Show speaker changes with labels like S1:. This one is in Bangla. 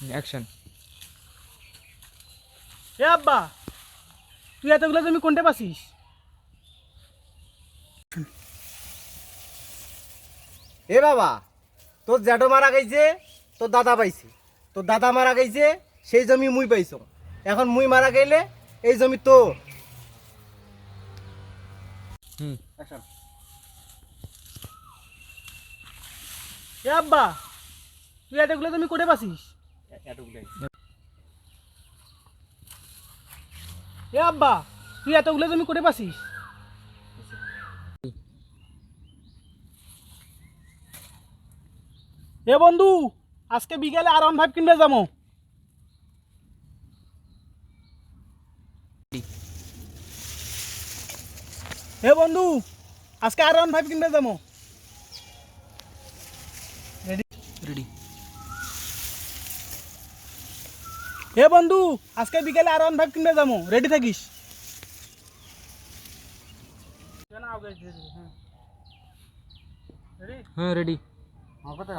S1: অ্যাকশন।
S2: এ আব্বা, তুই এতগুলো জমি কোনটা পাছিস?
S3: এ বাবা, তোর জ্যাঠো মারা গেছে, তোর দাদা পাইছে, তোর দাদা মারা গেছে, সেই জমি মুই পাইছ। এখন মুই মারা গেলে এই জমি তোর।
S1: হুম।
S2: এ আব্বা, তুই এতগুলো জমি কোনটা পাছিস? এ আব্বা, তুই এতগুলো জমি কোনটা পাছিস? এ বন্ধু, আজকে বিকেলে R15 কিনবে যাবো। হে বন্ধু, আজকে R15 কিনবে যাবো।
S1: রেডি।
S2: হে বন্ধু, আজকে বিকেলে R15 কিনবে যাবো, রেডি থাকিস।
S1: হ্যাঁ রেডি।
S3: আমার কথা